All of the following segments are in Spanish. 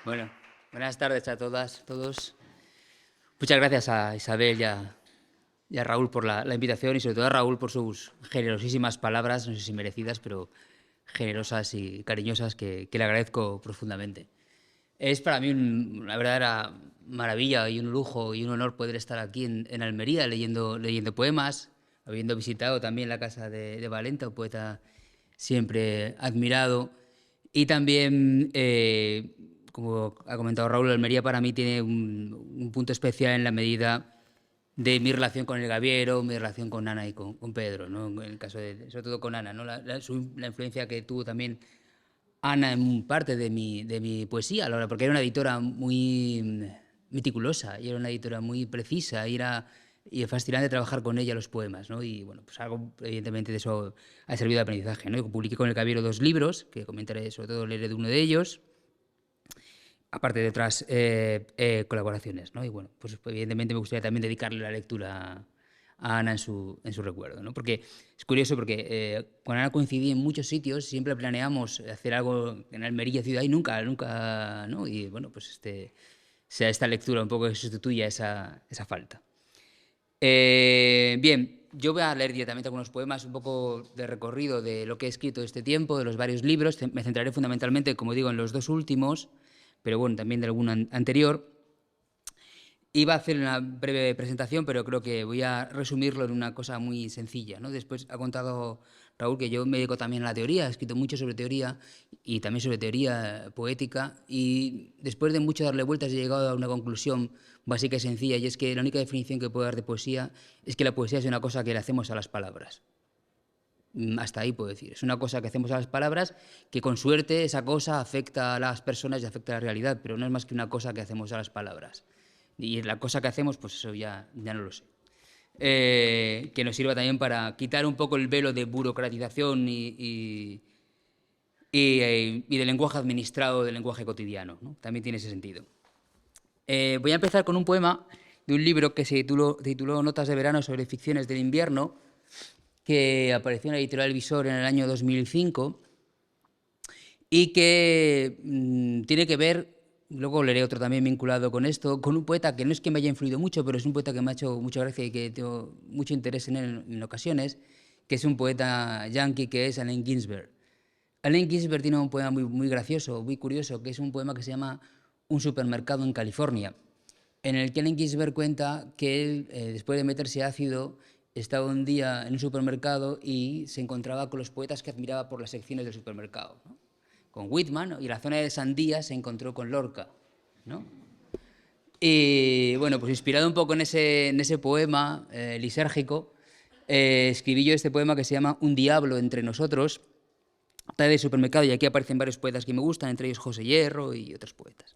Bueno, buenas tardes a todas, todos. Muchas gracias a Isabel y a Raúl por la invitación y sobre todo a Raúl por sus generosísimas palabras, no sé si merecidas, pero generosas y cariñosas que le agradezco profundamente. Es para mí una verdadera maravilla y un lujo y un honor poder estar aquí en Almería leyendo poemas, habiendo visitado también la casa de Valenta, un poeta siempre admirado. Y también, como ha comentado Raúl, Almería para mí tiene un punto especial en la medida de mi relación con el Gaviero, mi relación con Ana y con Pedro, ¿no? En el caso sobre todo con Ana, ¿no? La influencia que tuvo también Ana en parte de mi poesía, porque era una editora muy meticulosa y era una editora muy precisa y es fascinante trabajar con ella los poemas, ¿no? Y bueno, pues algo evidentemente de eso ha servido de aprendizaje, ¿no? Yo publiqué con el Cabiero 2 libros, que comentaré, sobre todo leeré de uno de ellos, aparte de otras colaboraciones, ¿no? Y bueno, pues evidentemente me gustaría también dedicarle la lectura a Ana en su recuerdo, ¿no? Porque es curioso porque con Ana coincidí en muchos sitios, siempre planeamos hacer algo en Almería ciudad y nunca, ¿no? Y bueno, pues sea esta lectura un poco que sustituya esa falta. Bien, yo voy a leer directamente algunos poemas, un poco de recorrido de lo que he escrito este tiempo, de los varios libros. Me centraré fundamentalmente, como digo, en los dos últimos, pero bueno, también de algún anterior. Iba a hacer una breve presentación, pero creo que voy a resumirlo en una cosa muy sencilla, ¿no? Después ha contado Raúl que yo me dedico también a la teoría, he escrito mucho sobre teoría y también sobre teoría poética, y después de mucho darle vueltas he llegado a una conclusión básica y sencilla, y es que la única definición que puedo dar de poesía es que la poesía es una cosa que le hacemos a las palabras. Hasta ahí puedo decir. Es una cosa que hacemos a las palabras, que con suerte esa cosa afecta a las personas y afecta a la realidad, pero no es más que una cosa que hacemos a las palabras. Y la cosa que hacemos, pues eso ya no lo sé. Que nos sirva también para quitar un poco el velo de burocratización y del lenguaje administrado, del lenguaje cotidiano, ¿no? También tiene ese sentido. Voy a empezar con un poema de un libro que se tituló Notas de verano sobre ficciones del invierno, que apareció en la editorial Visor en el año 2005 y que tiene que ver, luego leeré otro también vinculado con esto, con un poeta que no es que me haya influido mucho, pero es un poeta que me ha hecho mucha gracia y que tengo mucho interés en él en ocasiones, que es un poeta yankee que es Allen Ginsberg. Allen Ginsberg tiene un poema muy gracioso, muy curioso, que es un poema que se llama Un supermercado en California, en el que Allen Ginsberg cuenta que él, después de meterse ácido, estaba un día en un supermercado y se encontraba con los poetas que admiraba por las secciones del supermercado, ¿no? Con Whitman, ¿no? Y en la zona de Sandía se encontró con Lorca, ¿no? Y bueno, pues inspirado un poco en ese poema lisérgico, escribí yo este poema que se llama Un diablo entre nosotros, está de supermercado, y aquí aparecen varios poetas que me gustan, entre ellos José Hierro y otros poetas.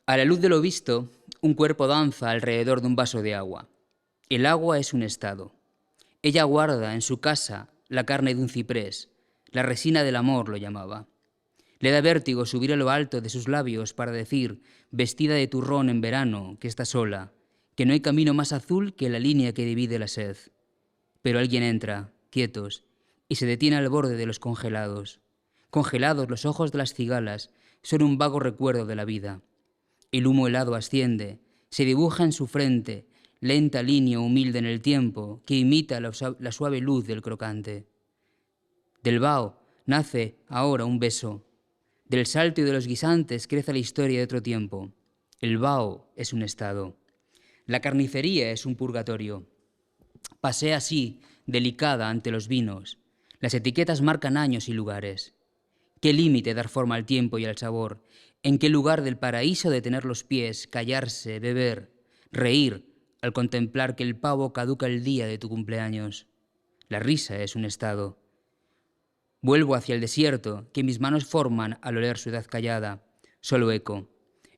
A la luz de lo visto, un cuerpo danza alrededor de un vaso de agua. El agua es un estado. Ella guarda en su casa la carne de un ciprés, la resina del amor lo llamaba. Le da vértigo subir a lo alto de sus labios para decir, vestida de turrón en verano, que está sola, que no hay camino más azul que la línea que divide la sed. Pero alguien entra, quietos, y se detiene al borde de los congelados. Congelados los ojos de las cigalas, son un vago recuerdo de la vida. El humo helado asciende, se dibuja en su frente, lenta línea humilde en el tiempo, que imita la suave luz del crocante. Del vaho nace ahora un beso. Del salto y de los guisantes crece la historia de otro tiempo. El vaho es un estado. La carnicería es un purgatorio. Pasea así, delicada ante los vinos. Las etiquetas marcan años y lugares. ¿Qué límite dar forma al tiempo y al sabor? ¿En qué lugar del paraíso detener los pies, callarse, beber, reír al contemplar que el pavo caduca el día de tu cumpleaños? La risa es un estado. Vuelvo hacia el desierto que mis manos forman al oler su edad callada. Solo eco.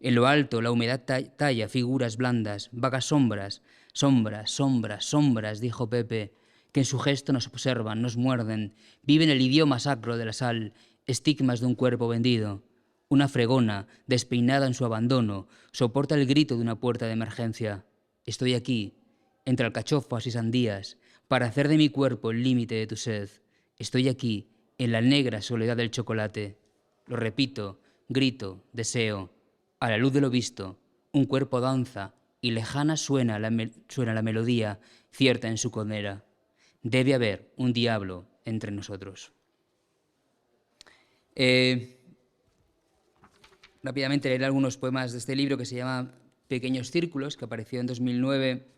En lo alto la humedad talla figuras blandas, vagas sombras, sombras, sombras, sombras, dijo Pepe, que en su gesto nos observan, nos muerden, viven el idioma sacro de la sal, estigmas de un cuerpo vendido. Una fregona, despeinada en su abandono, soporta el grito de una puerta de emergencia. Estoy aquí, entre alcachofas y sandías, para hacer de mi cuerpo el límite de tu sed. Estoy aquí, en la negra soledad del chocolate. Lo repito, grito, deseo, a la luz de lo visto, un cuerpo danza y lejana suena la melodía cierta en su condena. Debe haber un diablo entre nosotros. Rápidamente leeré algunos poemas de este libro que se llama Pequeños Círculos, que apareció en 2009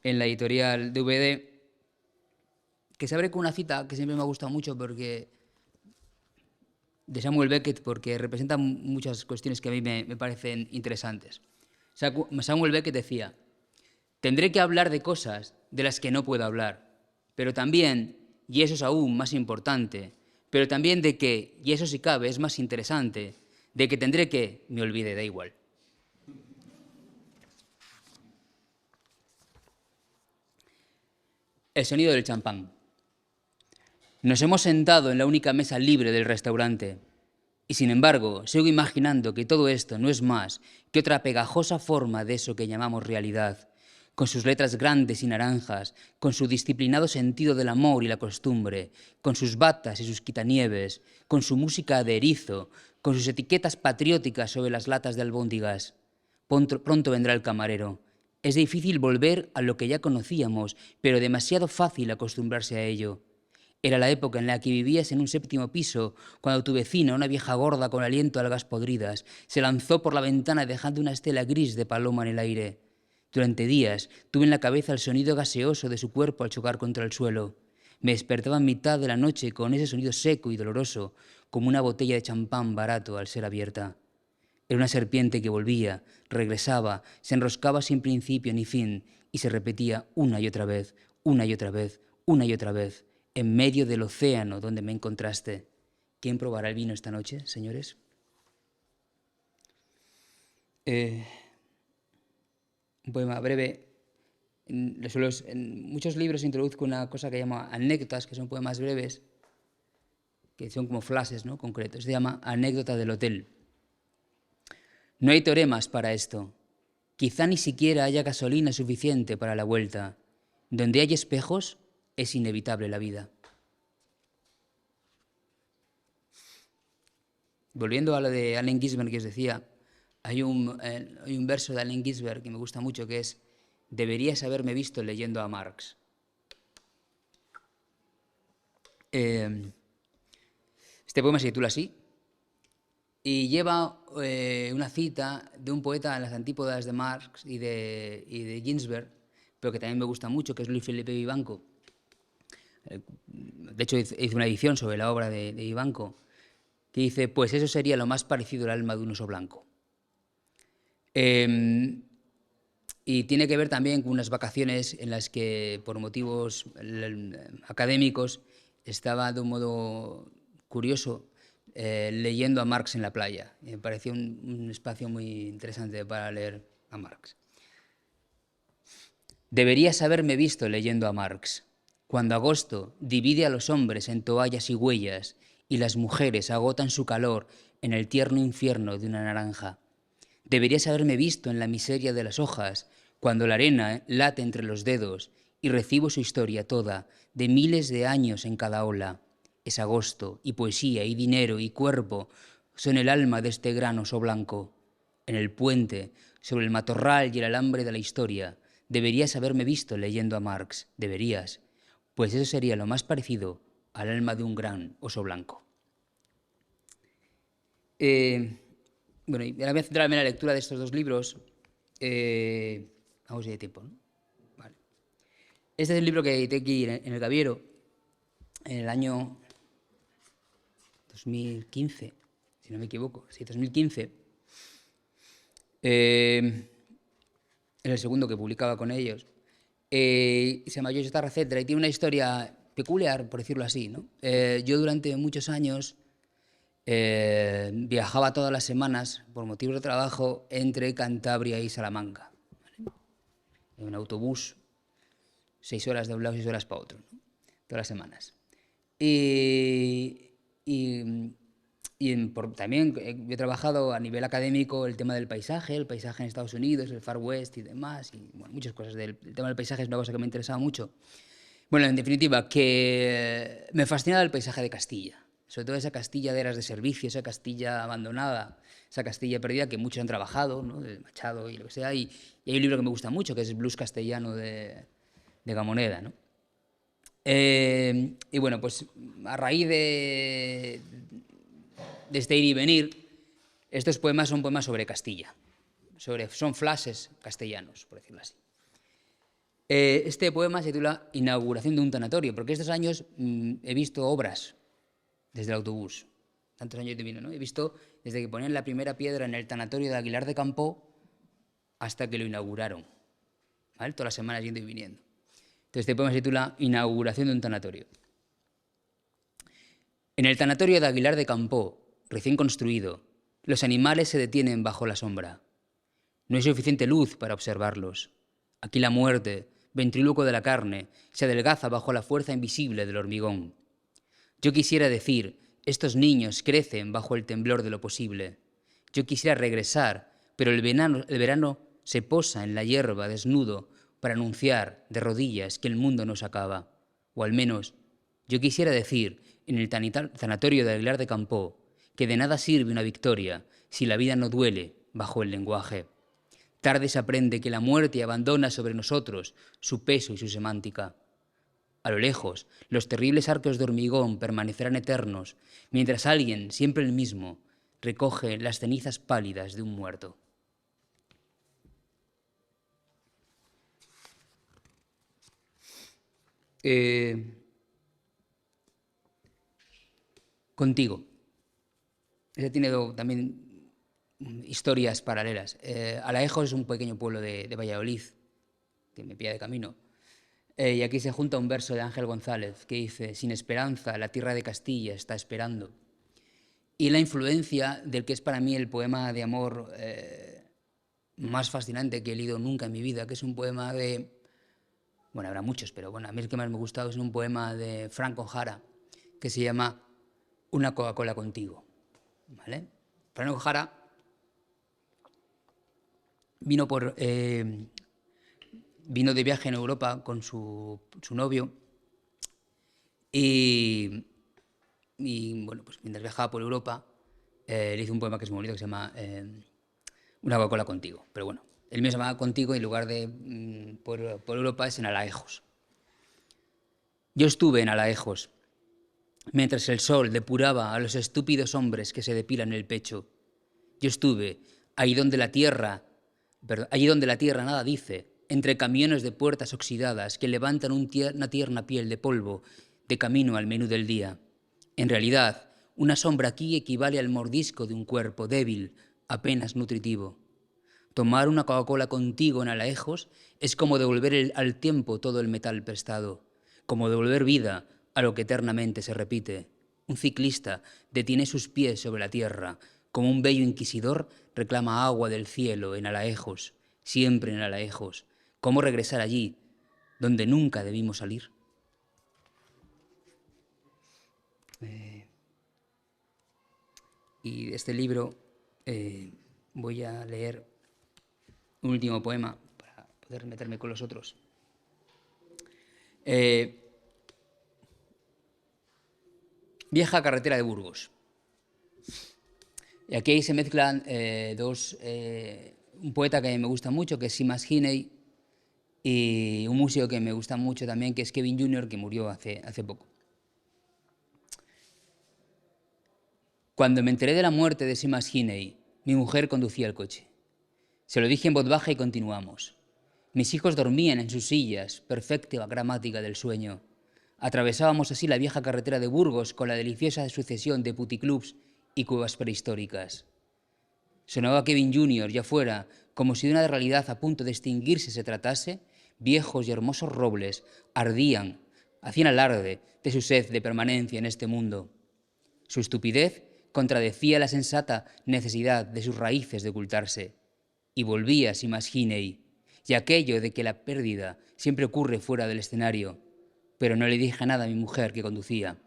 en la editorial DVD, que se abre con una cita que siempre me ha gustado mucho de Samuel Beckett, porque representa muchas cuestiones que a mí me parecen interesantes. Samuel Beckett decía: tendré que hablar de cosas de las que no puedo hablar, pero también, y eso es aún más importante, pero también de que, y eso si cabe es más interesante, de que tendré que, me olvide, da igual. El sonido del champán. Nos hemos sentado en la única mesa libre del restaurante y, sin embargo, sigo imaginando que todo esto no es más que otra pegajosa forma de eso que llamamos realidad, con sus letras grandes y naranjas, con su disciplinado sentido del amor y la costumbre, con sus batas y sus quitanieves, con su música de erizo, con sus etiquetas patrióticas sobre las latas de albóndigas. Pronto vendrá el camarero. Es difícil volver a lo que ya conocíamos, pero demasiado fácil acostumbrarse a ello. Era la época en la que vivías en un 7º piso, cuando tu vecina, una vieja gorda con aliento a algas podridas, se lanzó por la ventana dejando una estela gris de paloma en el aire. Durante días tuve en la cabeza el sonido gaseoso de su cuerpo al chocar contra el suelo. Me despertaba en mitad de la noche con ese sonido seco y doloroso, como una botella de champán barato al ser abierta. Era una serpiente que volvía, regresaba, se enroscaba sin principio ni fin y se repetía una y otra vez, una y otra vez, una y otra vez, en medio del océano donde me encontraste. ¿Quién probará el vino esta noche, señores? Un poema breve. En muchos libros introduzco una cosa que llama anécdotas, que son poemas breves, que son como flashes, ¿no?, concretos. Se llama Anécdota del hotel. No hay teoremas para esto. Quizá ni siquiera haya gasolina suficiente para la vuelta. Donde hay espejos, es inevitable la vida. Volviendo a lo de Allen Ginsberg que os decía, hay un verso de Allen Ginsberg que me gusta mucho, que es: deberías haberme visto leyendo a Marx. Este poema se titula así y lleva una cita de un poeta en las antípodas de Marx y de Ginsberg, pero que también me gusta mucho, que es Luis Felipe Vivanco. De hecho, hice una edición sobre la obra de Vivanco, que dice: pues eso sería lo más parecido al alma de un oso blanco. Y tiene que ver también con unas vacaciones en las que, por motivos académicos, estaba de un modo curioso leyendo a Marx en la playa. Y me pareció un espacio muy interesante para leer a Marx. Deberías haberme visto leyendo a Marx, cuando agosto divide a los hombres en toallas y huellas y las mujeres agotan su calor en el tierno infierno de una naranja. Deberías haberme visto en la miseria de las hojas, cuando la arena late entre los dedos y recibo su historia toda, de miles de años en cada ola. Es agosto, y poesía, y dinero, y cuerpo son el alma de este gran oso blanco. En el puente, sobre el matorral y el alambre de la historia, deberías haberme visto leyendo a Marx. Deberías, pues eso sería lo más parecido al alma de un gran oso blanco. Bueno, y ahora voy a centrarme en la lectura de estos dos libros. Vamos de tiempo, ¿no? Vale. Este es el libro que edité aquí en el Gaviero en el año 2015, si no me equivoco. Sí, 2015. Es el segundo que publicaba con ellos. Se llama Yo Estarra, etcétera, y tiene una historia peculiar, por decirlo así, ¿no? Yo durante muchos años viajaba todas las semanas por motivos de trabajo entre Cantabria y Salamanca, ¿vale? En un autobús, 6 horas de un lado, 6 horas para otro, ¿no? Todas las semanas. También he trabajado a nivel académico el tema del paisaje, el paisaje en Estados Unidos, el Far West y demás, y bueno, muchas cosas. El tema del paisaje es una cosa que me interesaba mucho. Bueno, en definitiva, que me fascinaba el paisaje de Castilla. sobre todo esa Castilla de eras de servicio, esa Castilla abandonada, esa Castilla perdida que muchos han trabajado, ¿no? De Machado y lo que sea. Y hay un libro que me gusta mucho, que es Blues castellano de Gamoneda, ¿no? Y bueno, pues a raíz de este ir y venir, estos poemas son poemas sobre Castilla, son flashes castellanos, por decirlo así. Este poema se titula Inauguración de un tanatorio, porque estos años he visto obras desde el autobús, tantos años de vino, ¿no? He visto desde que ponían la primera piedra en el tanatorio de Aguilar de Campoo hasta que lo inauguraron, ¿vale? Todas las semanas yendo y viniendo. Entonces este poema se titula Inauguración de un tanatorio. En el tanatorio de Aguilar de Campoo, recién construido, los animales se detienen bajo la sombra. No hay suficiente luz para observarlos. Aquí la muerte, ventríloco de la carne, se adelgaza bajo la fuerza invisible del hormigón. Yo quisiera decir, estos niños crecen bajo el temblor de lo posible. Yo quisiera regresar, pero el verano se posa en la hierba desnudo para anunciar de rodillas que el mundo no se acaba. O al menos, yo quisiera decir, en el tanatorio de Aguilar de Campoo, que de nada sirve una victoria si la vida no duele bajo el lenguaje. Tarde se aprende que la muerte abandona sobre nosotros su peso y su semántica. A lo lejos, los terribles arcos de hormigón permanecerán eternos, mientras alguien, siempre el mismo, recoge las cenizas pálidas de un muerto. Contigo. Ese tiene también historias paralelas. Alaejos es un pequeño pueblo de Valladolid, que me pilla de camino. Y aquí se junta un verso de Ángel González que dice: sin esperanza, la tierra de Castilla está esperando. Y la influencia del que es para mí el poema de amor más fascinante que he leído nunca en mi vida, que es un poema de... Bueno, habrá muchos, pero bueno, a mí el que más me ha gustado es un poema de Franco Jara, que se llama Una Coca-Cola contigo. ¿Vale? Franco Jara vino de viaje en Europa con su novio y bueno, pues mientras viajaba por Europa le hizo un poema que es muy bonito que se llama Una Coca-Cola contigo. Pero bueno, el mío se llama Contigo y en lugar de por Europa es en Alaejos. Yo estuve en Alaejos mientras el sol depuraba a los estúpidos hombres que se depilan el pecho. Yo estuve allí donde la tierra nada dice, entre camiones de puertas oxidadas que levantan una tierna piel de polvo de camino al menú del día. En realidad, una sombra aquí equivale al mordisco de un cuerpo débil, apenas nutritivo. Tomar una Coca-Cola contigo en Alaejos es como devolver al tiempo todo el metal prestado, como devolver vida a lo que eternamente se repite. Un ciclista detiene sus pies sobre la tierra, como un bello inquisidor reclama agua del cielo en Alaejos, siempre en Alaejos. ¿Cómo regresar allí, donde nunca debimos salir? Y de este libro voy a leer un último poema para poder meterme con los otros. Vieja carretera de Burgos. Y aquí se mezclan un poeta que me gusta mucho, que es Seamus Heaney, y un músico que me gusta mucho también, que es Kevin Jr., que murió hace poco. Cuando me enteré de la muerte de Seamus Heaney, mi mujer conducía el coche. Se lo dije en voz baja y continuamos. Mis hijos dormían en sus sillas, perfecta gramática del sueño. Atravesábamos así la vieja carretera de Burgos con la deliciosa sucesión de puticlubs y cuevas prehistóricas. Sonaba Kevin Jr. ya fuera, como si de una realidad a punto de extinguirse se tratase. Viejos y hermosos robles ardían, hacían alarde de su sed de permanencia en este mundo. Su estupidez contradecía la sensata necesidad de sus raíces de ocultarse. Y volvía Seamus Heaney, y aquello de que la pérdida siempre ocurre fuera del escenario. Pero no le dije nada a mi mujer que conducía.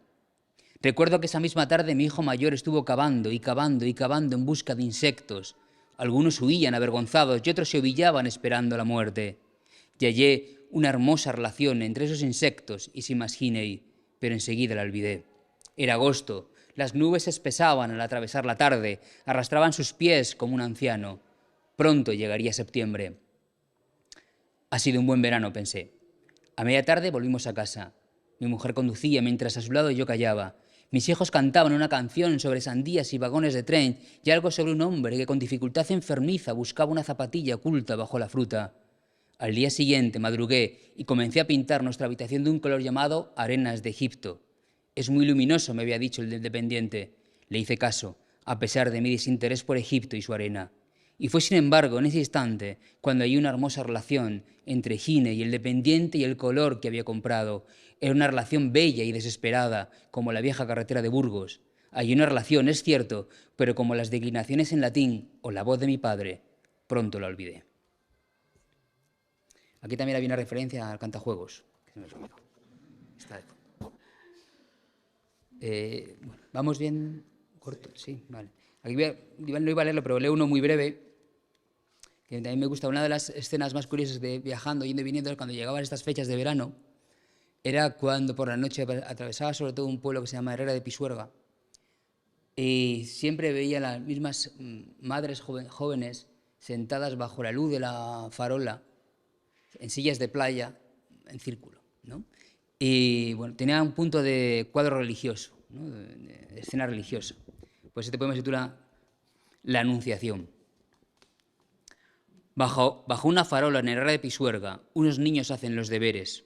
Recuerdo que esa misma tarde mi hijo mayor estuvo cavando y cavando y cavando en busca de insectos. Algunos huían avergonzados y otros se ovillaban esperando la muerte. Y hallé una hermosa relación entre esos insectos y Seamus Heaney, pero enseguida la olvidé. Era agosto, Las nubes se espesaban al atravesar la tarde, arrastraban sus pies como un anciano. Pronto llegaría septiembre. Ha sido un buen verano, pensé. A media tarde volvimos a casa. Mi mujer conducía mientras a su lado yo callaba. Mis hijos cantaban una canción sobre sandías y vagones de tren y algo sobre un hombre que con dificultad enfermiza buscaba una zapatilla oculta bajo la fruta. Al día siguiente madrugué y comencé a pintar nuestra habitación de un color llamado arenas de Egipto. Es muy luminoso, me había dicho el del dependiente. Le hice caso, a pesar de mi desinterés por Egipto y su arena. Y fue, sin embargo, en ese instante cuando hallé una hermosa relación entre Gine y el dependiente y el color que había comprado. Era una relación bella y desesperada, como la vieja carretera de Burgos. Hallé una relación, es cierto, pero como las declinaciones en latín o la voz de mi padre, pronto la olvidé. Aquí también había una referencia al cantajuegos, que se me olvidó. Está de fondo. Bueno, ¿vamos bien? Corto, sí, vale. Aquí no iba a leerlo, pero leo uno muy breve, que también me gusta. Una de las escenas más curiosas de viajando, yendo y viniendo, cuando llegaban estas fechas de verano, era cuando por la noche atravesaba sobre todo un pueblo que se llama Herrera de Pisuerga, y siempre veía las mismas madres jóvenes sentadas bajo la luz de la farola, en sillas de playa, en círculo, ¿no? Y bueno, tenía un punto de cuadro religioso, ¿no? de escena religiosa. Pues este poema se titula La Anunciación. Bajo una farola en Herrera de Pisuerga, unos niños hacen los deberes.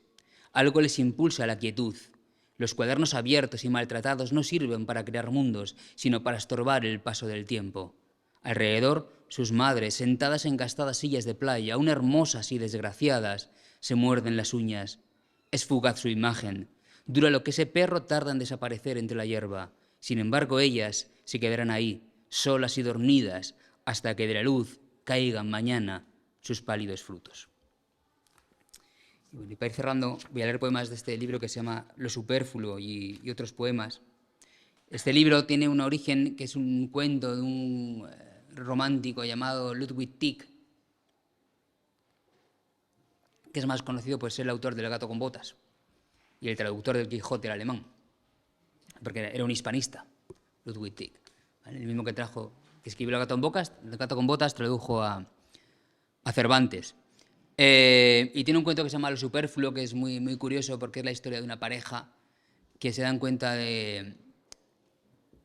Algo les impulsa a la quietud. Los cuadernos abiertos y maltratados no sirven para crear mundos, sino para estorbar el paso del tiempo. Alrededor, sus madres, sentadas en gastadas sillas de playa, aún hermosas y desgraciadas, se muerden las uñas. Es fugaz su imagen. Dura lo que ese perro tarda en desaparecer entre la hierba. Sin embargo, ellas se quedarán ahí, solas y dormidas, hasta que de la luz caigan mañana sus pálidos frutos. Y bueno, y para ir cerrando, voy a leer poemas de este libro que se llama Lo superfluo y otros poemas. Este libro tiene un origen que es un cuento de un romántico llamado Ludwig Tieck, que es más conocido por ser el autor del Gato con Botas y el traductor del Quijote al alemán, porque era un hispanista, Ludwig Tieck, ¿vale? El mismo que escribió el Gato con Botas tradujo a Cervantes. Y tiene un cuento que se llama Lo superfluo, que es muy, muy curioso porque es la historia de una pareja que se dan cuenta de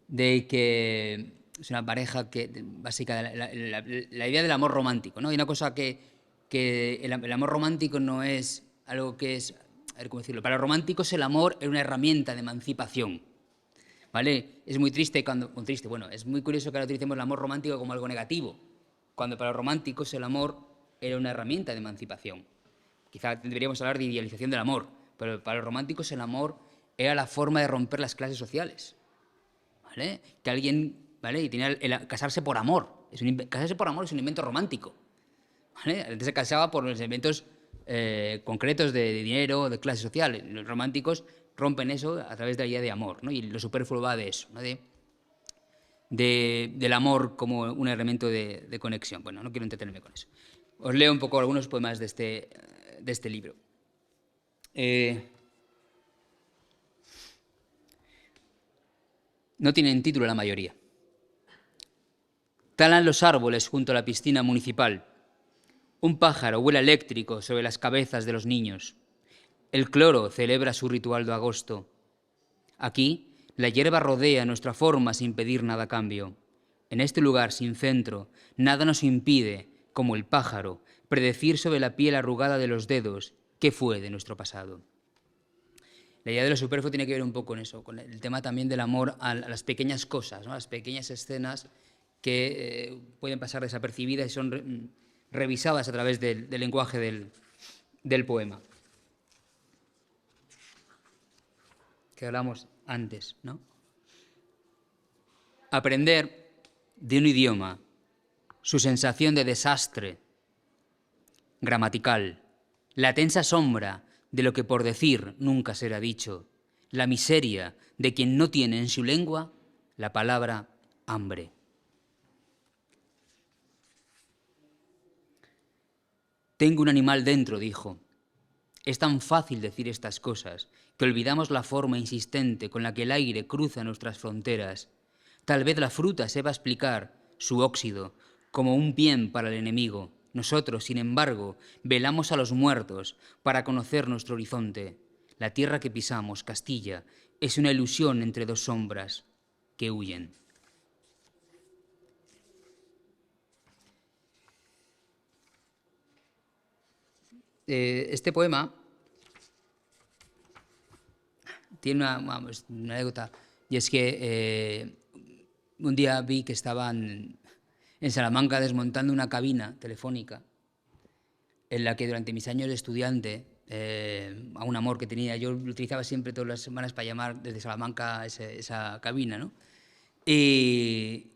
que es una pareja que, básicamente, la idea del amor romántico, ¿no? Hay una cosa que el amor romántico no es algo que es, a ver cómo decirlo, para los románticos el amor es una herramienta de emancipación, ¿vale? Es muy triste es muy curioso que ahora utilicemos el amor romántico como algo negativo, cuando para los románticos el amor era una herramienta de emancipación. Quizá deberíamos hablar de idealización del amor, pero para los románticos el amor era la forma de romper las clases sociales, ¿vale? Que alguien, ¿vale? Y tenía casarse por amor. Casarse por amor es un invento romántico, ¿vale? Antes se casaba por los elementos concretos de dinero, de clase social. Los románticos rompen eso a través de la idea de amor, ¿no? Y lo superfluo va de eso, ¿no? Del amor como un elemento de conexión. Bueno, no quiero entretenerme con eso. Os leo un poco algunos poemas de este libro. No tienen título la mayoría. Talan los árboles junto a la piscina municipal. Un pájaro vuela eléctrico sobre las cabezas de los niños. El cloro celebra su ritual de agosto. Aquí, la hierba rodea nuestra forma sin pedir nada a cambio. En este lugar sin centro, nada nos impide, como el pájaro, predecir sobre la piel arrugada de los dedos qué fue de nuestro pasado. La idea de lo superfluo tiene que ver un poco con eso, con el tema también del amor a las pequeñas cosas, ¿no? A las pequeñas escenas que pueden pasar desapercibidas y son revisadas a través del lenguaje del poema. Que hablamos antes, ¿no? Aprender de un idioma, su sensación de desastre gramatical, la tensa sombra de lo que por decir nunca será dicho, la miseria de quien no tiene en su lengua la palabra hambre. Tengo un animal dentro, dijo. Es tan fácil decir estas cosas que olvidamos la forma insistente con la que el aire cruza nuestras fronteras. Tal vez la fruta sepa explicar su óxido como un bien para el enemigo. Nosotros, sin embargo, velamos a los muertos para conocer nuestro horizonte. La tierra que pisamos, Castilla, es una ilusión entre dos sombras que huyen. Este poema tiene una anécdota, y es que un día vi que estaban en Salamanca desmontando una cabina telefónica en la que durante mis años de estudiante, a un amor que tenía, yo lo utilizaba siempre todas las semanas para llamar desde Salamanca esa cabina, ¿no? Y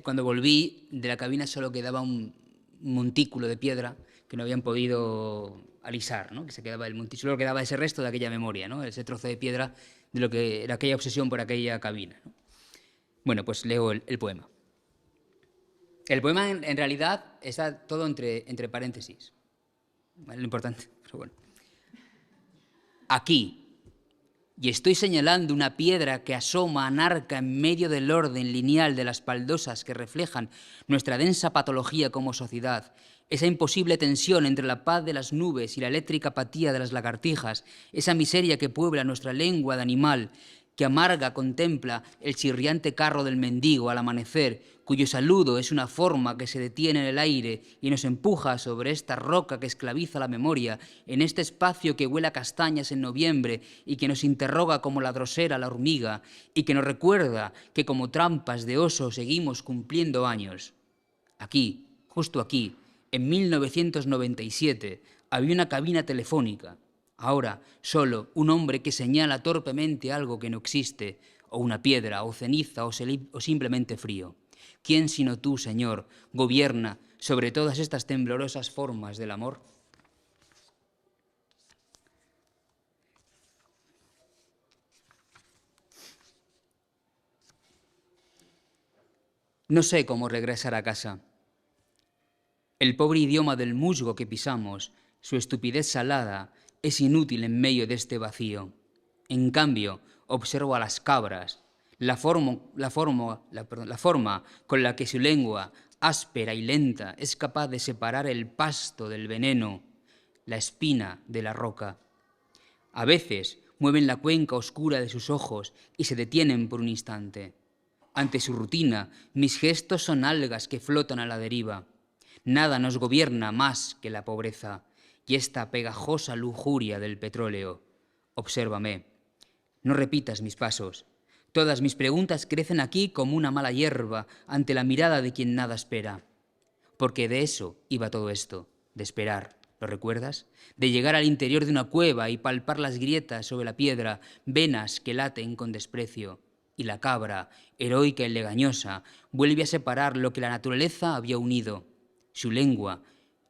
cuando volví de la cabina solo quedaba un montículo de piedra que no habían podido alisar, ¿no? Que se quedaba el montículo, solo quedaba ese resto de aquella memoria, ¿no? Ese trozo de piedra de lo que era aquella obsesión por aquella cabina, ¿no? Bueno, pues leo el poema. El poema en realidad está todo entre paréntesis. Lo importante, pero bueno. Aquí, y estoy señalando una piedra que asoma anarca en medio del orden lineal de las baldosas que reflejan nuestra densa patología como sociedad, esa imposible tensión entre la paz de las nubes y la eléctrica apatía de las lagartijas, esa miseria que puebla nuestra lengua de animal, que amarga contempla el chirriante carro del mendigo al amanecer, cuyo saludo es una forma que se detiene en el aire y nos empuja sobre esta roca que esclaviza la memoria, en este espacio que huele a castañas en noviembre y que nos interroga como la drosera la hormiga y que nos recuerda que como trampas de oso seguimos cumpliendo años. Aquí, justo aquí, en 1997, había una cabina telefónica. Ahora, solo un hombre que señala torpemente algo que no existe, o una piedra, o ceniza, o simplemente frío. ¿Quién sino tú, Señor, gobierna sobre todas estas temblorosas formas del amor? No sé cómo regresar a casa. El pobre idioma del musgo que pisamos, su estupidez salada, es inútil en medio de este vacío. En cambio, observo a las cabras, la forma con la que su lengua, áspera y lenta, es capaz de separar el pasto del veneno, la espina de la roca. A veces mueven la cuenca oscura de sus ojos y se detienen por un instante. Ante su rutina, mis gestos son algas que flotan a la deriva. Nada nos gobierna más que la pobreza y esta pegajosa lujuria del petróleo. Obsérvame. No repitas mis pasos. Todas mis preguntas crecen aquí como una mala hierba ante la mirada de quien nada espera. Porque de eso iba todo esto, de esperar. ¿Lo recuerdas? De llegar al interior de una cueva y palpar las grietas sobre la piedra, venas que laten con desprecio. Y la cabra, heroica y legañosa, vuelve a separar lo que la naturaleza había unido. Su lengua,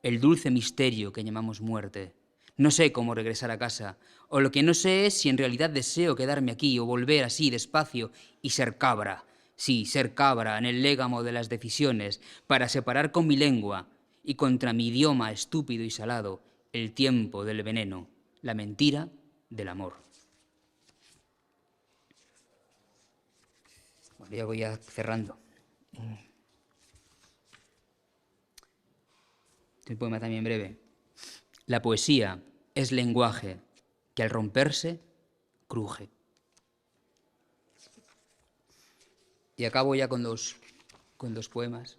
el dulce misterio que llamamos muerte. No sé cómo regresar a casa, o lo que no sé es si en realidad deseo quedarme aquí o volver así despacio y ser cabra. Sí, ser cabra en el légamo de las decisiones, para separar con mi lengua y contra mi idioma estúpido y salado el tiempo del veneno, la mentira del amor. Bueno, ya voy cerrando. Un poema también breve. La poesía es lenguaje que al romperse cruje. Y acabo ya con dos poemas.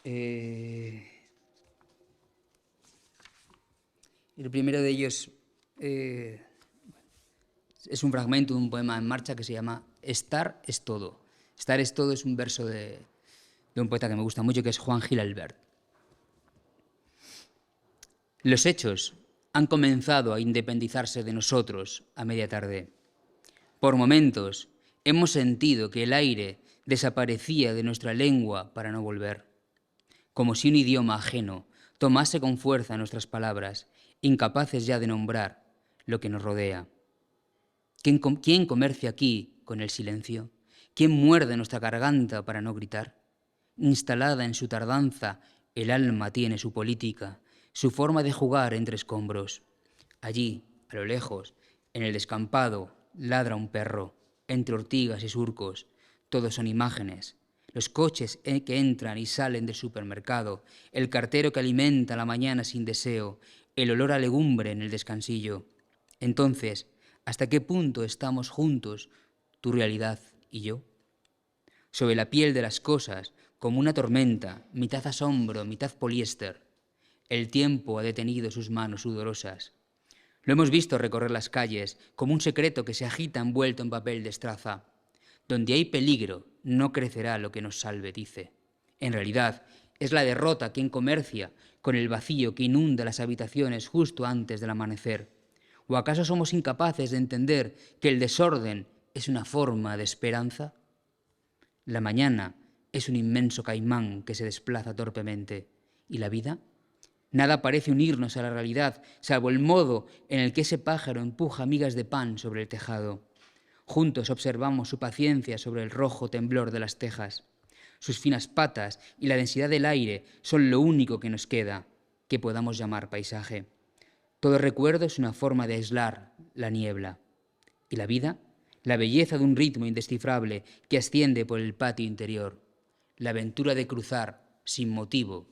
El primero de ellos es un fragmento de un poema en marcha que se llama Estar es todo. Estar es todo es un verso de un poeta que me gusta mucho, que es Juan Gil Albert. Los hechos han comenzado a independizarse de nosotros a media tarde. Por momentos hemos sentido que el aire desaparecía de nuestra lengua para no volver, como si un idioma ajeno tomase con fuerza nuestras palabras, incapaces ya de nombrar lo que nos rodea. ¿Quién comercia aquí con el silencio? ¿Quién muerde nuestra garganta para no gritar? Instalada en su tardanza, el alma tiene su política, su forma de jugar entre escombros. Allí, a lo lejos, en el descampado, ladra un perro, entre ortigas y surcos. Todos son imágenes. Los coches que entran y salen del supermercado, el cartero que alimenta la mañana sin deseo, el olor a legumbre en el descansillo. Entonces, ¿hasta qué punto estamos juntos, tu realidad y yo? Sobre la piel de las cosas, como una tormenta, mitad asombro, mitad poliéster. El tiempo ha detenido sus manos sudorosas. Lo hemos visto recorrer las calles como un secreto que se agita envuelto en papel de estraza. Donde hay peligro, no crecerá lo que nos salve, dice. En realidad, es la derrota quien comercia con el vacío que inunda las habitaciones justo antes del amanecer. ¿O acaso somos incapaces de entender que el desorden es una forma de esperanza? La mañana es un inmenso caimán que se desplaza torpemente. ¿Y la vida? Nada parece unirnos a la realidad, salvo el modo en el que ese pájaro empuja migas de pan sobre el tejado. Juntos observamos su paciencia sobre el rojo temblor de las tejas. Sus finas patas y la densidad del aire son lo único que nos queda, que podamos llamar paisaje. Todo recuerdo es una forma de aislar la niebla. ¿Y la vida? La belleza de un ritmo indescifrable que asciende por el patio interior. La aventura de cruzar, sin motivo,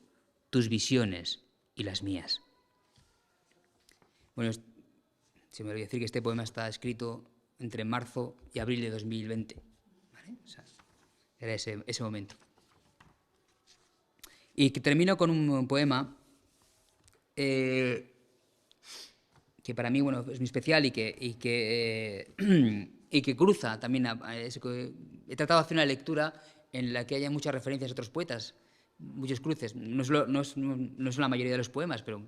tus visiones y las mías. Bueno, se me olvidó decir que este poema está escrito entre marzo y abril de 2020. ¿Vale? O sea, era ese momento. Y termino con un poema que para mí, bueno, es muy especial y que cruza también. He tratado de hacer una lectura en la que haya muchas referencias a otros poetas, muchos cruces. No es la mayoría de los poemas, pero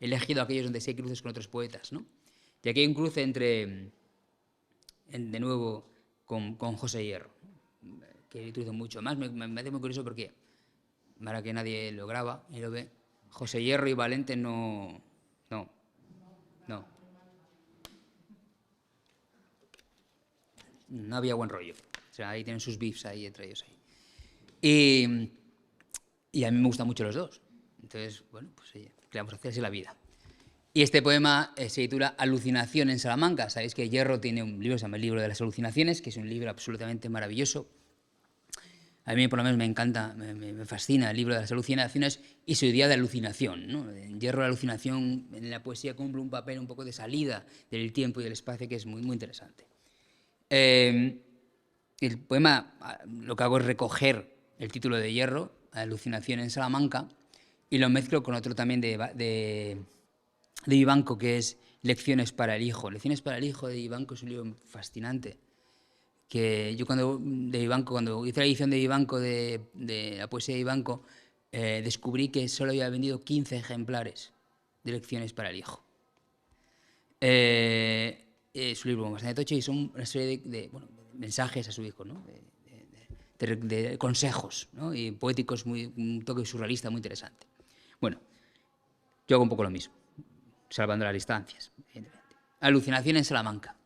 he elegido aquellos donde sí hay cruces con otros poetas, ¿no? Y aquí hay un cruce de nuevo, con José Hierro, que utilizo mucho. Además, me hace muy curioso porque, ahora que nadie lo graba y lo ve, José Hierro y Valente no había buen rollo. O sea, ahí tienen sus beefs ahí entre ellos. Y a mí me gustan mucho los dos. Entonces, bueno, pues ¿qué vamos a hacer? Es la vida. Y este poema se titula Alucinación en Salamanca. Sabéis que Hierro tiene un libro, se llama El libro de las alucinaciones, que es un libro absolutamente maravilloso. A mí por lo menos me encanta, me fascina el libro de las alucinaciones y su idea de alucinación, ¿no? En Hierro la alucinación en la poesía cumple un papel un poco de salida del tiempo y del espacio que es muy, muy interesante. El poema, lo que hago es recoger el título de Hierro, Alucinación en Salamanca, y lo mezclo con otro también de Vivanco, que es Lecciones para el Hijo. Lecciones para el Hijo de Vivanco es un libro fascinante, que yo cuando hice la edición de Vivanco, de la poesía de Vivanco, descubrí que solo había vendido 15 ejemplares de Lecciones para el Hijo. Es un libro bastante tocho y son una serie de mensajes a su hijo, ¿no? de consejos, ¿no? Y poéticos, un toque surrealista muy interesante. Bueno, yo hago un poco lo mismo, salvando las distancias, evidentemente. Alucinación en Salamanca.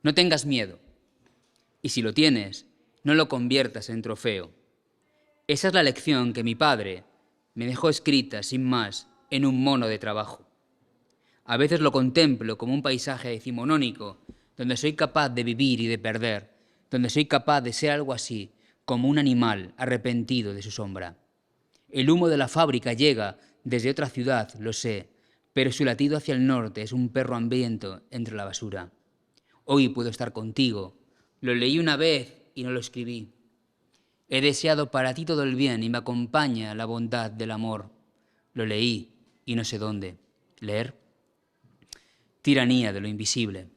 No tengas miedo, y si lo tienes, no lo conviertas en trofeo. Esa es la lección que mi padre me dejó escrita, sin más, en un mono de trabajo. A veces lo contemplo como un paisaje decimonónico, donde soy capaz de vivir y de perder, donde soy capaz de ser algo así, como un animal arrepentido de su sombra. El humo de la fábrica llega desde otra ciudad, lo sé, pero su latido hacia el norte es un perro hambriento entre la basura. Hoy puedo estar contigo. Lo leí una vez y no lo escribí. He deseado para ti todo el bien y me acompaña la bondad del amor. Lo leí y no sé dónde. ¿Leer? Tiranía de lo invisible.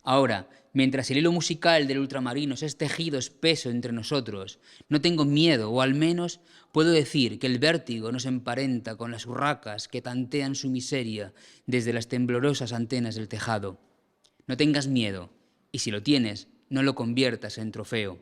Ahora, mientras el hilo musical del ultramarinos es tejido espeso entre nosotros, no tengo miedo, o al menos puedo decir que el vértigo nos emparenta con las urracas que tantean su miseria desde las temblorosas antenas del tejado. No tengas miedo, y si lo tienes, no lo conviertas en trofeo.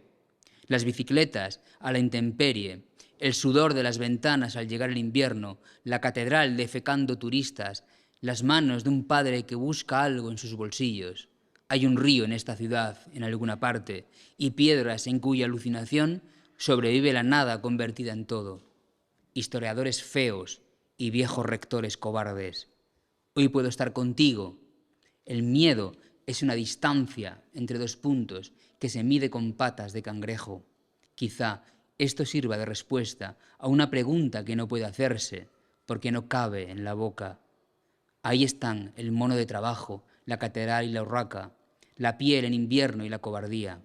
Las bicicletas a la intemperie, el sudor de las ventanas al llegar el invierno, la catedral defecando turistas, las manos de un padre que busca algo en sus bolsillos. Hay un río en esta ciudad, en alguna parte, y piedras en cuya alucinación sobrevive la nada convertida en todo. Historiadores feos y viejos rectores cobardes. Hoy puedo estar contigo. El miedo es una distancia entre dos puntos que se mide con patas de cangrejo. Quizá esto sirva de respuesta a una pregunta que no puede hacerse porque no cabe en la boca. Ahí están el mono de trabajo, la catedral y la urraca, la piel en invierno y la cobardía.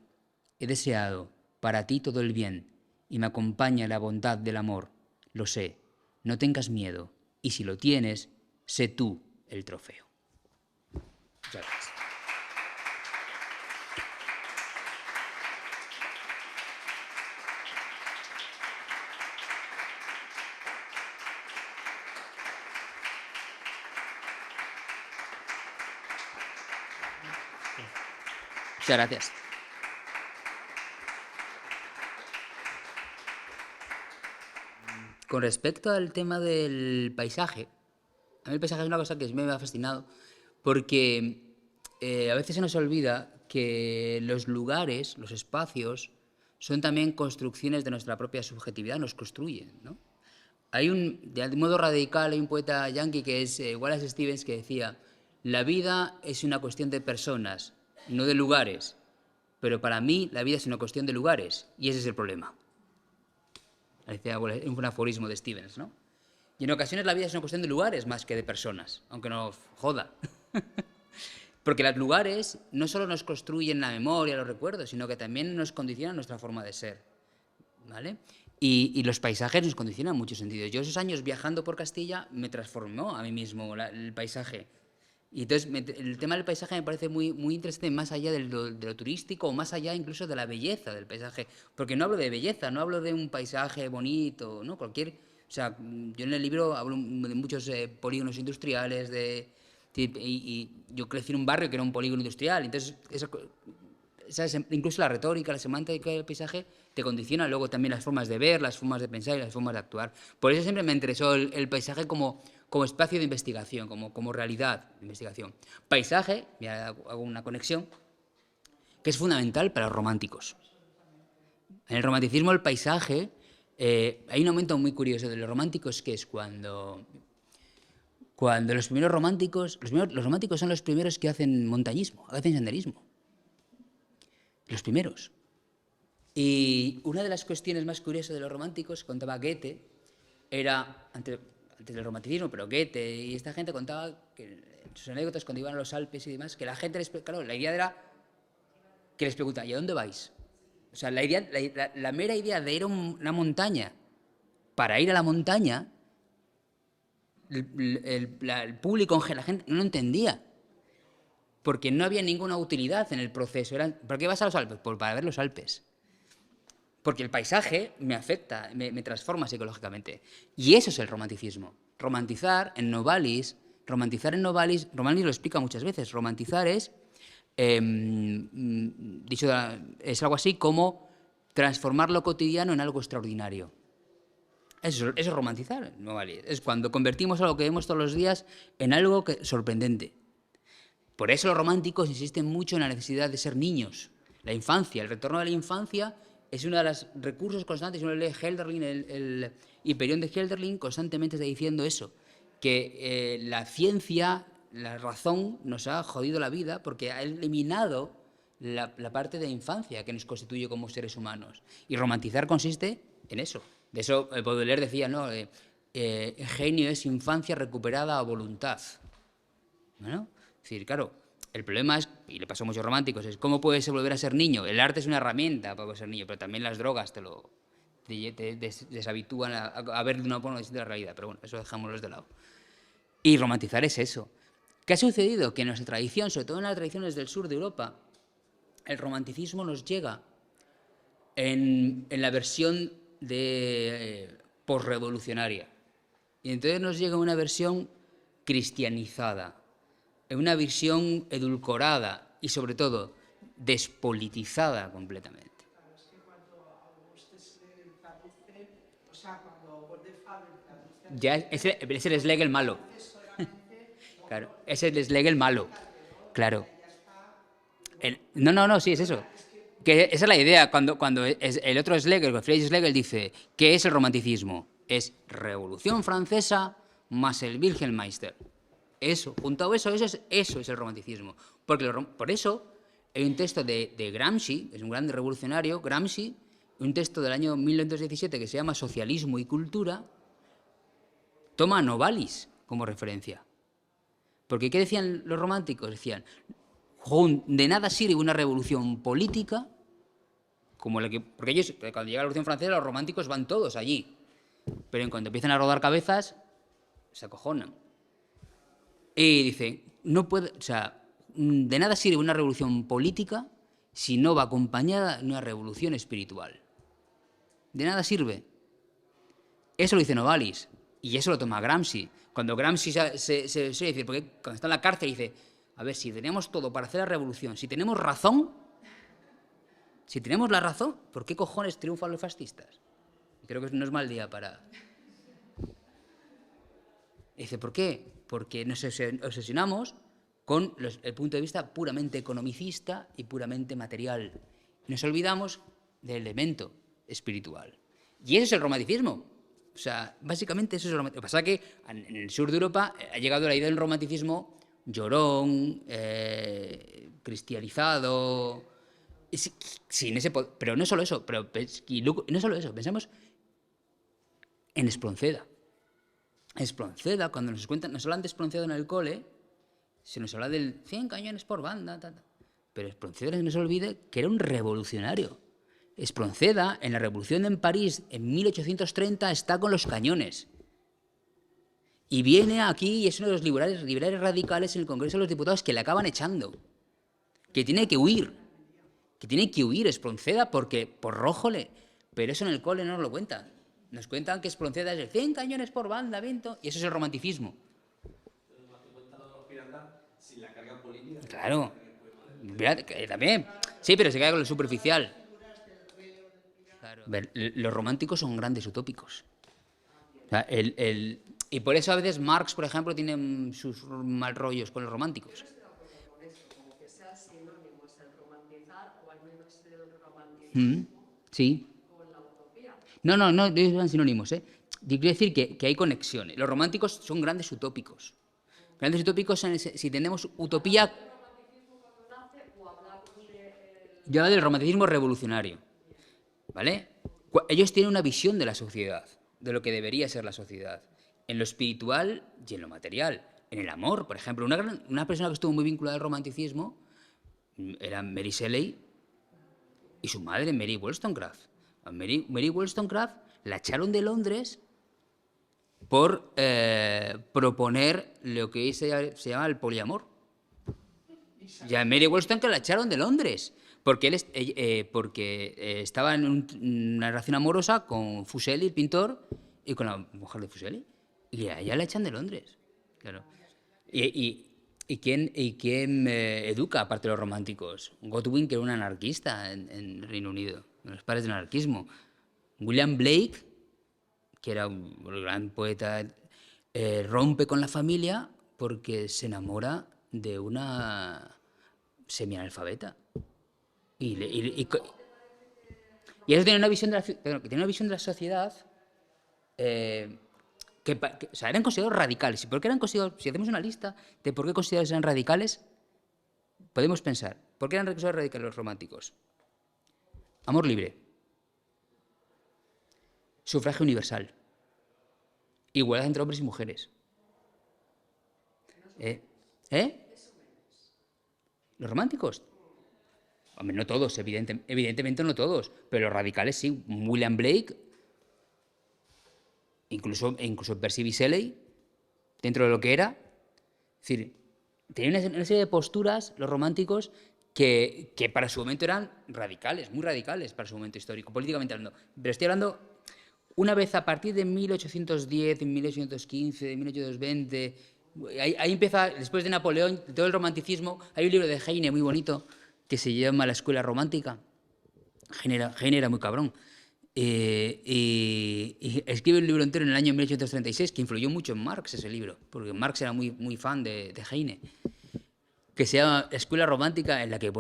He deseado para ti todo el bien y me acompaña la bondad del amor. Lo sé, no tengas miedo y si lo tienes, sé tú el trofeo. Muchas gracias. Muchas gracias. Con respecto al tema del paisaje, a mí el paisaje es una cosa que me ha fascinado porque a veces se nos olvida que los lugares, los espacios, son también construcciones de nuestra propia subjetividad, nos construyen, ¿no? De modo radical, hay un poeta yanqui que es Wallace Stevens que decía: la vida es una cuestión de personas, no de lugares, pero para mí la vida es una cuestión de lugares y ese es el problema. Decía un aforismo de Stevens, ¿no? Y en ocasiones la vida es una cuestión de lugares más que de personas, aunque nos joda. Porque los lugares no solo nos construyen la memoria, los recuerdos, sino que también nos condicionan nuestra forma de ser, ¿vale? Y los paisajes nos condicionan en muchos sentidos. Yo esos años viajando por Castilla me transformó a mí mismo el paisaje. Y entonces el tema del paisaje me parece muy, muy interesante, más allá de lo turístico, o más allá incluso de la belleza del paisaje. Porque no hablo de belleza, no hablo de un paisaje bonito, ¿no? O sea, yo en el libro hablo de muchos polígonos industriales, y yo crecí en un barrio que era un polígono industrial, entonces incluso la retórica, la semántica del paisaje te condiciona luego también las formas de ver, las formas de pensar y las formas de actuar. Por eso siempre me interesó el paisaje como espacio de investigación, como realidad de investigación. Paisaje, ya hago una conexión, que es fundamental para los románticos. En el romanticismo el paisaje, hay un momento muy curioso de los románticos que es cuando los primeros románticos, los románticos son los primeros que hacen montañismo, hacen senderismo. Los primeros. Y una de las cuestiones más curiosas de los románticos, contaba Goethe, era, antes del romanticismo, pero Goethe y esta gente contaba que en sus anécdotas cuando iban a los Alpes y demás, que la gente, claro, la idea era que les pregunta: ¿y a dónde vais? O sea, la mera idea de ir a una montaña para ir a la montaña, el público, la gente no lo entendía. Porque no había ninguna utilidad en el proceso. ¿Por qué vas a los Alpes? Pues para ver los Alpes. Porque el paisaje me afecta, me transforma psicológicamente. Y eso es el romanticismo. Romantizar en Novalis, Novalis lo explica muchas veces, romantizar es, es algo así como transformar lo cotidiano en algo extraordinario. Eso es romantizar, Novalis. Es cuando convertimos algo que vemos todos los días en algo sorprendente. Por eso los románticos insisten mucho en la necesidad de ser niños. La infancia, el retorno a la infancia es uno de los recursos constantes. Uno lee Hölderlin, el Hiperión de Hölderlin, constantemente está diciendo eso, que la ciencia, la razón, nos ha jodido la vida porque ha eliminado la parte de infancia que nos constituye como seres humanos. Y romantizar consiste en eso. De eso Baudelaire decía, ¿no? Genio es infancia recuperada a voluntad. ¿No? Es decir, claro, el problema es, y le pasó a muchos románticos, es cómo puedes volver a ser niño. El arte es una herramienta para ser niño, pero también las drogas te deshabitúan a ver de una forma distinta la realidad. Pero bueno, eso dejámoslo de lado. Y romantizar es eso. ¿Qué ha sucedido? Que en nuestra tradición, sobre todo en las tradiciones del sur de Europa, el romanticismo nos llega en la versión posrevolucionaria. Y entonces nos llega una versión cristianizada, una visión edulcorada y, sobre todo, despolitizada completamente. Claro, es que cuando usted se traduce, o sea, cuando Bordefable traduce... Ya es el Schlegel malo. Claro, es el Schlegel malo. Claro. No, sí, es eso. Que esa es la idea. Cuando el otro Schlegel, Friedrich Schlegel, dice: ¿qué es el romanticismo? Es Revolución Francesa más el Wilhelmeister. Eso, juntado eso es el romanticismo. Porque por eso hay un texto de Gramsci, que es un gran revolucionario, Gramsci, un texto del año 1917 que se llama Socialismo y Cultura, toma a Novalis como referencia. Porque ¿qué decían los románticos? Decían, de nada sirve una revolución política como la que... Porque ellos, cuando llega la Revolución Francesa, los románticos van todos allí. Pero en cuanto empiezan a rodar cabezas, se acojonan. Y dice, no puede, o sea, de nada sirve una revolución política si no va acompañada de una revolución espiritual. De nada sirve. Eso lo dice Novalis. Y eso lo toma Gramsci. Cuando Gramsci se suele decir, porque cuando está en la cárcel dice, a ver, si tenemos todo para hacer la revolución, si tenemos razón, si tenemos la razón, ¿por qué cojones triunfan los fascistas? Creo que no es mal día para... Dice, ¿por qué? Porque nos obsesionamos con el punto de vista puramente economicista y puramente material. Nos olvidamos del elemento espiritual. Y ese es el romanticismo. O sea, básicamente eso es el romanticismo. Lo que pasa es que en el sur de Europa ha llegado la idea del romanticismo llorón, cristianizado, sin ese, pero no solo eso, no solo eso, pensamos en Espronceda. Espronceda, cuando nos hablan de Espronceda en el cole, se nos habla del 100 cañones por banda, pero Espronceda no se olvide que era un revolucionario. Espronceda, en la revolución en París, en 1830, está con los cañones. Y viene aquí y es uno de los liberales radicales en el Congreso de los Diputados que le acaban echando. Que tiene que huir. Que tiene que huir Espronceda porque por rojo le... Pero eso en el cole no nos lo cuentan. Nos cuentan que Espronceda es el 100 cañones por banda, viento, y eso es el romanticismo. Claro. También. Sí, pero se queda con lo superficial. Claro. Los románticos son grandes utópicos. O sea, y por eso a veces Marx, por ejemplo, tiene sus mal rollos con los románticos. Sí. No son sinónimos, ¿eh? Yo quiero decir que hay conexiones. Los románticos son grandes utópicos. Grandes utópicos son si tenemos utopía... Yo hablo del romanticismo revolucionario, ¿vale? Ellos tienen una visión de la sociedad, de lo que debería ser la sociedad, en lo espiritual y en lo material, en el amor, por ejemplo. Una persona que estuvo muy vinculada al romanticismo era Mary Shelley y su madre, Mary Wollstonecraft. Mary Wollstonecraft la echaron de Londres por proponer lo que se llama el poliamor. Ya Mary Wollstonecraft la echaron de Londres porque estaba en una relación amorosa con Fuseli, el pintor, y con la mujer de Fuseli. Y a ella la echan de Londres. Claro. ¿Y quién educa, aparte de los románticos? Godwin, que era un anarquista en Reino Unido, los padres del anarquismo. William Blake, que era un gran poeta, rompe con la familia porque se enamora de una semianalfabeta. Y eso tiene una visión de la sociedad o sea, eran considerados radicales. ¿Y por qué eran considerados? Si hacemos una lista de por qué considerados eran radicales, podemos pensar, ¿por qué eran considerados radicales los románticos? Amor libre, sufragio universal, igualdad entre hombres y mujeres. ¿Los románticos? Hombre, no todos, evidentemente no todos, pero los radicales sí. William Blake, incluso Percy Shelley, dentro de lo que era. Es decir, tenían una serie de posturas, los románticos, que para su momento eran radicales, muy radicales para su momento histórico, políticamente hablando. Pero estoy hablando, una vez a partir de 1810, 1815, 1820, ahí empieza, después de Napoleón, todo el romanticismo. Hay un libro de Heine muy bonito que se llama La escuela romántica. Heine era muy cabrón. Y escribe un libro entero en el año 1836 que influyó mucho en Marx, ese libro, porque Marx era muy fan de Heine, que se llama Escuela Romántica, en la que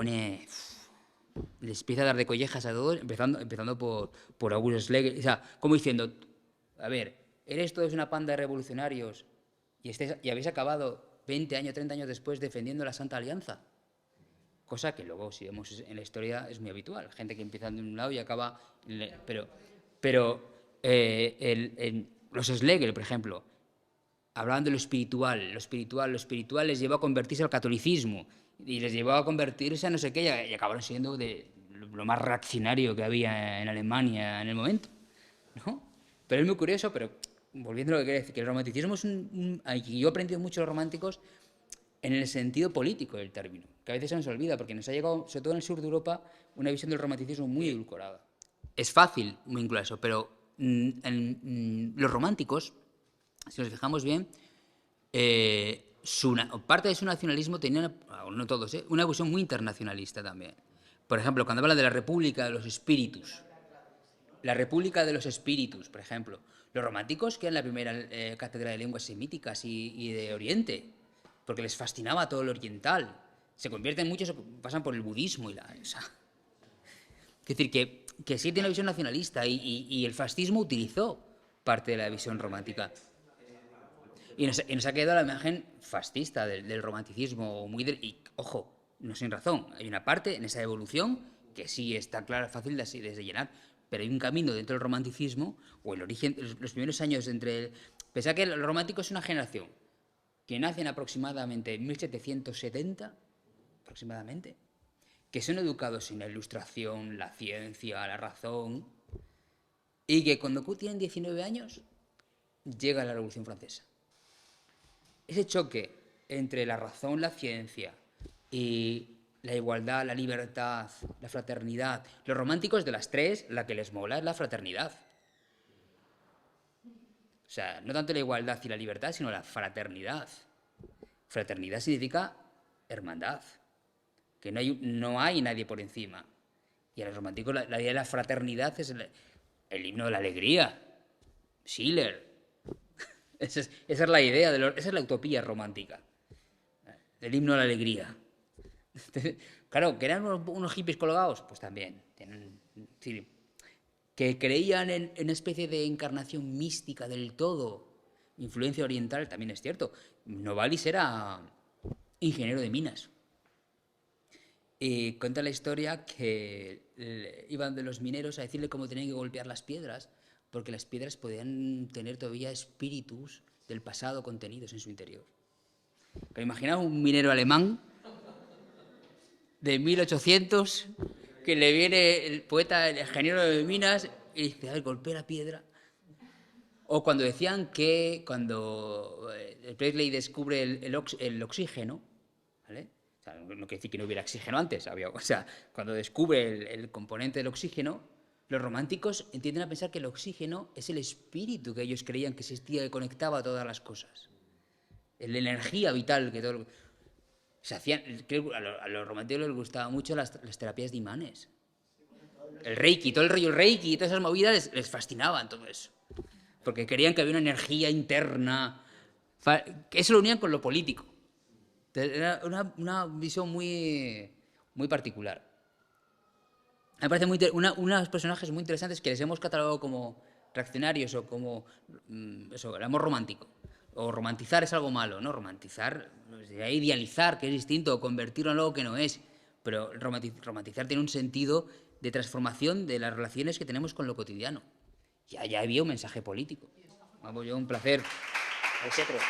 les empieza a dar de collejas a todos, empezando por August Schlegel, o sea, como diciendo, a ver, ¿eres todos una panda de revolucionarios y habéis acabado 20 años, 30 años después defendiendo la Santa Alianza. Cosa que luego, si vemos en la historia, es muy habitual. Gente que empieza de un lado y acaba... los Schlegel, por ejemplo, hablaban de lo espiritual les llevó a convertirse al catolicismo y les llevó a convertirse a no sé qué y acabaron siendo de lo más reaccionario que había en Alemania en el momento, ¿no? Pero es muy curioso, pero volviendo a lo que quería decir, que el romanticismo es yo he aprendido mucho de los románticos en el sentido político del término, que a veces se nos olvida, porque nos ha llegado, sobre todo en el sur de Europa, una visión del romanticismo muy edulcorada. Es fácil vincular eso, pero los románticos, si nos fijamos bien, parte de su nacionalismo tenía, no todos, una visión muy internacionalista también. Por ejemplo, cuando habla de la República de los Espíritus, la República de los Espíritus, por ejemplo, los románticos, que eran la primera cátedra de lenguas semíticas y de Oriente, porque les fascinaba todo lo oriental. Se convierten muchos, pasan por el budismo es decir, que sí tiene una visión nacionalista y el fascismo utilizó parte de la visión romántica. Y nos ha quedado la imagen fascista del romanticismo, y ojo, no sin razón, hay una parte en esa evolución que sí está clara, fácil de llenar, pero hay un camino dentro del romanticismo, o el origen, los primeros años pensad que el romántico es una generación que nacen aproximadamente en 1770, aproximadamente, que son educados en la ilustración, la ciencia, la razón, y que cuando tienen 19 años llega la Revolución Francesa. Ese choque entre la razón, la ciencia y la igualdad, la libertad, la fraternidad. Los románticos, de las tres, la que les mola es la fraternidad. O sea, no tanto la igualdad y la libertad, sino la fraternidad. Fraternidad significa hermandad, que no hay nadie por encima. Y a los románticos la idea de la fraternidad es el himno de la alegría. Schiller. Esa es la idea, esa es la utopía romántica. El himno de la alegría. Claro, que eran unos hippies colgados, pues también. Que creían en una especie de encarnación mística del todo, influencia oriental, también es cierto. Novalis era ingeniero de minas. Y cuenta la historia que iban de los mineros a decirle cómo tenían que golpear las piedras, porque las piedras podían tener todavía espíritus del pasado contenidos en su interior. Pero imaginaos un minero alemán de 1800 que le viene el poeta, el ingeniero de minas, y dice, a ver, golpea la piedra. O cuando decían que cuando Presley descubre el oxígeno, ¿vale? O sea, no quiere decir que no hubiera oxígeno antes, cuando descubre el componente del oxígeno, los románticos tienden a pensar que el oxígeno es el espíritu que ellos creían que existía, que conectaba todas las cosas. La energía vital que todo... a los románticos les gustaban mucho las terapias de imanes. El reiki, todo el rollo reiki y todas esas movidas les fascinaban todo eso. Porque querían que había una energía interna. Que eso lo unían con lo político. Era una visión muy, muy particular. Me parece unos personajes muy interesantes que les hemos catalogado como reaccionarios o como el amor romántico. O romantizar es algo malo, ¿no? Romantizar, idealizar, que es distinto, o convertirlo en algo que no es. Pero romantizar tiene un sentido de transformación de las relaciones que tenemos con lo cotidiano. Ya había un mensaje político. Vamos, un placer. A vosotros.